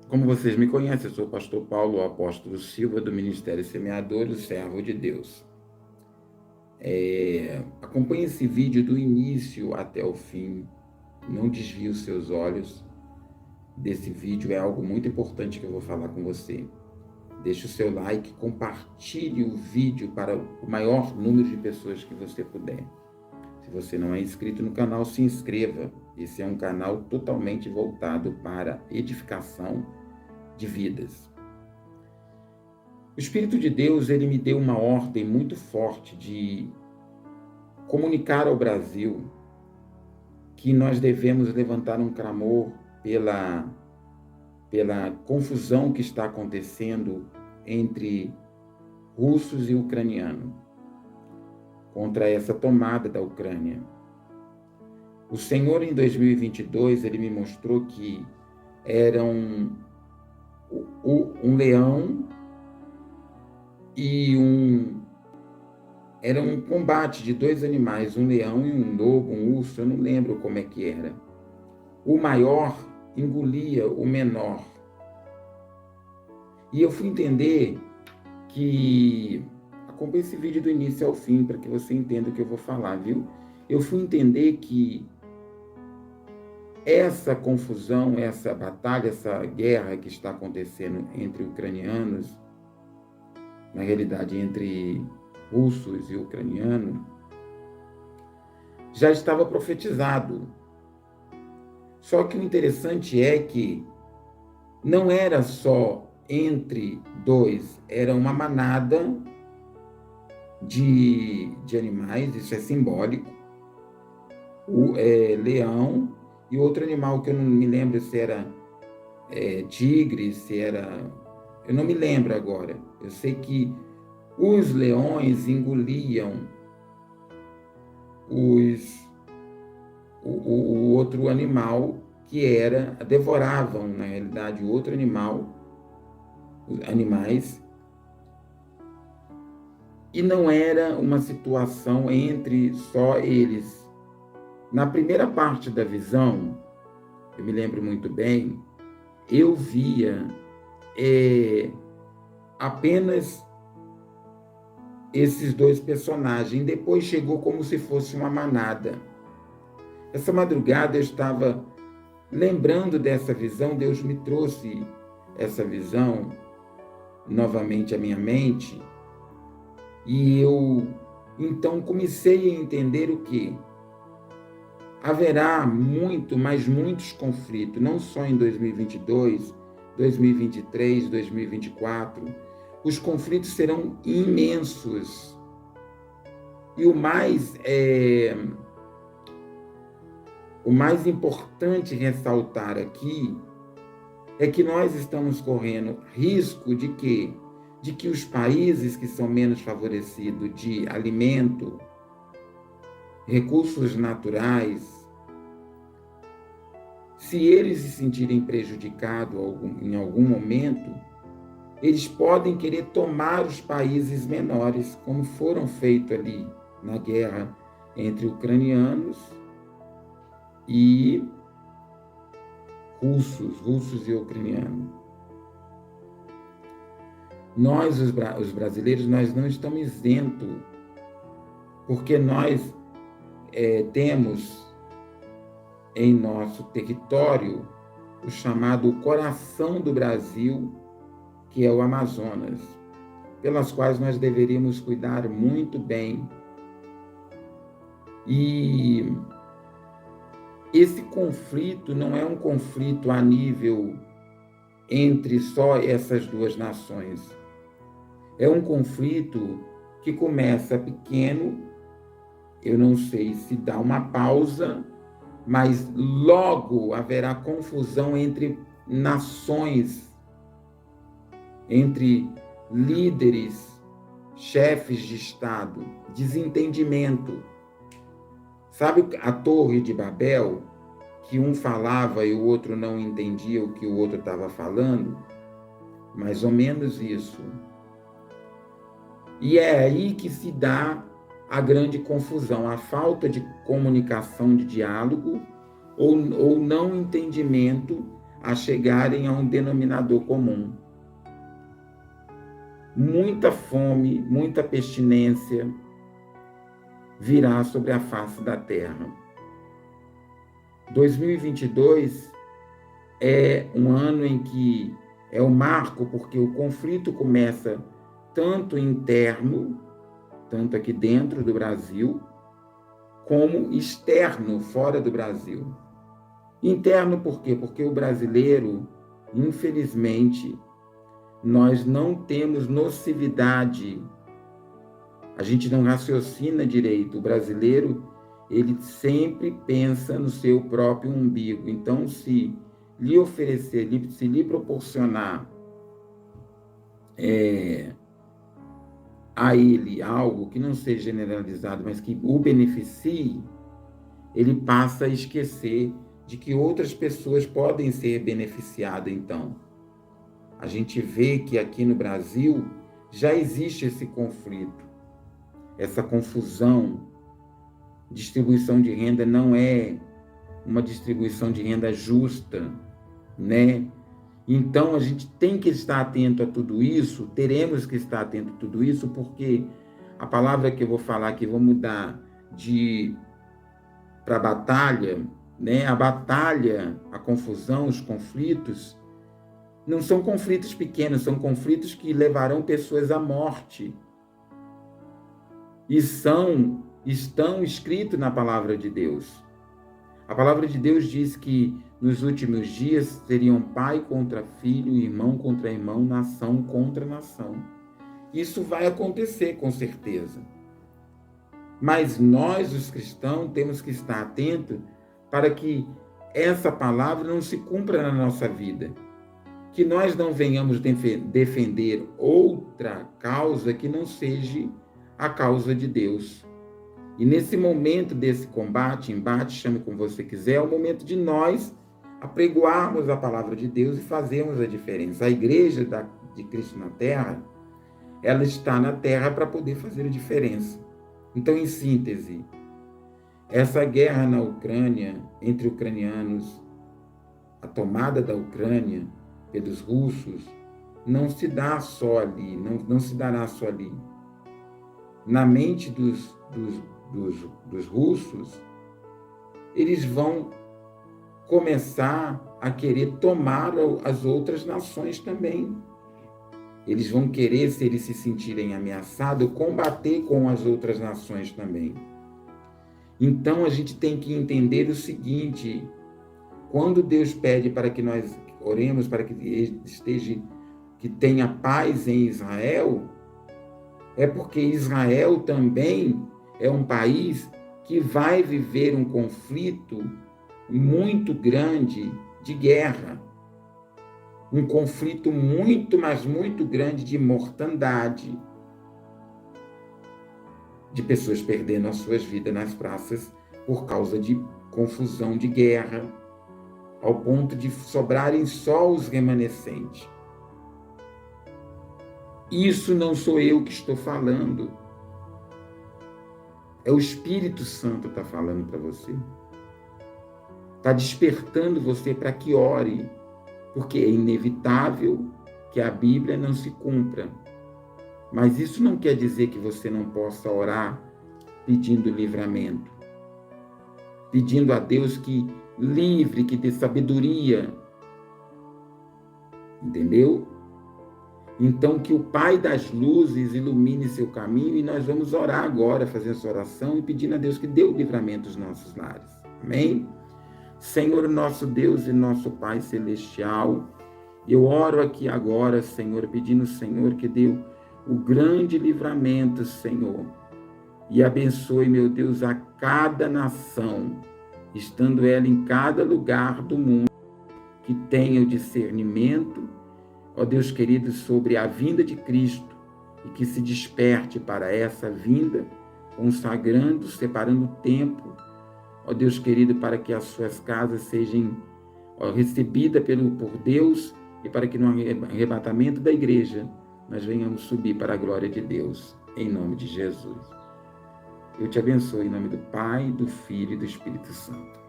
Como vocês me conhecem, eu sou o pastor Paulo Apóstolo Silva, do Ministério Semeadores, servo de Deus. Acompanhe esse vídeo do início até o fim, não desvie os seus olhos desse vídeo, é algo muito importante que eu vou falar com você. Deixe o seu like, compartilhe o vídeo para o maior número de pessoas que você puder. Se você não é inscrito no canal, se inscreva. Esse é um canal totalmente voltado para edificação de vidas. O Espírito de Deus, ele me deu uma ordem muito forte de comunicar ao Brasil que nós devemos levantar um clamor pela confusão que está acontecendo entre russos e ucranianos, contra essa tomada da Ucrânia. O Senhor, em 2022, ele me mostrou que era um leão e era um combate de dois animais, um leão e um lobo, um urso, eu não lembro como é que era. O maior engolia o menor. E eu fui entender que... Acompanhe esse vídeo do início ao fim, para que você entenda o que eu vou falar, viu? Eu fui entender que essa confusão, essa batalha, essa guerra que está acontecendo entre ucranianos, na realidade entre russos e ucranianos, já estava profetizado. Só que o interessante é que não era só entre dois, era uma manada de animais, isso é simbólico, o leão e outro animal que eu não me lembro se era tigre, se era... Eu não me lembro agora. Eu sei que os leões engoliam o outro animal devoravam, na realidade, o outro animal, os animais, e não era uma situação entre só eles. Na primeira parte da visão, eu me lembro muito bem, eu via apenas esses dois personagens. Depois chegou como se fosse uma manada. Essa madrugada eu estava lembrando dessa visão, Deus me trouxe essa visão novamente à minha mente, e eu então comecei a entender o que? Haverá muitos conflitos, não só em 2022, 2023, 2024. Os conflitos serão imensos. E o mais importante ressaltar aqui é que nós estamos correndo risco de quê? De que os países que são menos favorecidos de alimento, recursos naturais, se eles se sentirem prejudicados em algum momento, eles podem querer tomar os países menores, como foram feitos ali na guerra entre ucranianos e russos e ucranianos. Nós, os brasileiros, nós não estamos isentos, porque nós temos em nosso território o chamado coração do Brasil, que é o Amazonas, pelas quais nós deveríamos cuidar muito bem. E esse conflito não é um conflito a nível entre só essas duas nações. É um conflito que começa pequeno, eu não sei se dá uma pausa, mas logo haverá confusão entre nações, entre líderes, chefes de Estado, desentendimento. Sabe a Torre de Babel, que um falava e o outro não entendia o que o outro estava falando? Mais ou menos isso. E é aí que se dá a grande confusão, a falta de comunicação, de diálogo, ou não entendimento a chegarem a um denominador comum. Muita fome, muita pestilência virá sobre a face da terra. 2022 é um ano em que é o marco, porque o conflito começa tanto interno, tanto aqui dentro do Brasil, como externo, fora do Brasil. Interno por quê? Porque o brasileiro, infelizmente, nós não temos nocividade. A gente não raciocina direito. O brasileiro, ele sempre pensa no seu próprio umbigo. Então, se lhe oferecer, se lhe proporcionar a ele algo que não seja generalizado, mas que o beneficie, ele passa a esquecer de que outras pessoas podem ser beneficiadas. Então, a gente vê que aqui no Brasil já existe esse conflito, essa confusão. Distribuição de renda não é uma distribuição de renda justa, né? Então, a gente tem que estar atento a tudo isso, teremos que estar atento a tudo isso, porque a palavra que eu vou falar aqui, vou mudar para batalha, né? A batalha, a confusão, os conflitos, não são conflitos pequenos, são conflitos que levarão pessoas à morte. E estão escritos na palavra de Deus. A palavra de Deus diz que nos últimos dias seriam pai contra filho, irmão contra irmão, nação contra nação. Isso vai acontecer com certeza. Mas nós, os cristãos, temos que estar atentos para que essa palavra não se cumpra na nossa vida. Que nós não venhamos defender outra causa que não seja a causa de Deus. E nesse momento desse combate, embate, chame como você quiser, é o momento de nós apregoarmos a palavra de Deus e fazermos a diferença. A igreja de Cristo na Terra, ela está na Terra para poder fazer a diferença. Então, em síntese, essa guerra na Ucrânia, entre ucranianos, a tomada da Ucrânia pelos russos, não se dá só ali, não se dará só ali. Na mente dos russos, eles vão começar a querer tomar as outras nações também. Eles vão querer, se eles se sentirem ameaçados, combater com as outras nações também. Então, a gente tem que entender o seguinte: quando Deus pede para que nós oremos para que tenha paz em Israel, é porque Israel também é um país que vai viver um conflito muito grande de guerra. Um conflito muito, mas muito grande de mortandade. De pessoas perdendo as suas vidas nas praças por causa de confusão de guerra, ao ponto de sobrarem só os remanescentes. Isso não sou eu que estou falando. É o Espírito Santo que está falando para você. Está despertando você para que ore, porque é inevitável que a Bíblia não se cumpra. Mas isso não quer dizer que você não possa orar pedindo livramento, pedindo a Deus que livre, que dê sabedoria. Entendeu? Então, que o Pai das luzes ilumine seu caminho, e nós vamos orar agora, fazer essa oração e pedindo a Deus que dê o livramento aos nossos lares. Amém? Senhor, nosso Deus e nosso Pai celestial, eu oro aqui agora, Senhor, pedindo, Senhor, que dê o grande livramento, Senhor, e abençoe, meu Deus, a cada nação, estando ela em cada lugar do mundo, que tenha o discernimento, ó Deus querido, sobre a vinda de Cristo, e que se desperte para essa vinda, consagrando, separando o tempo, ó Deus querido, para que as suas casas sejam recebidas por Deus, e para que no arrebatamento da igreja nós venhamos subir para a glória de Deus, em nome de Jesus. Eu te abençoo em nome do Pai, do Filho e do Espírito Santo.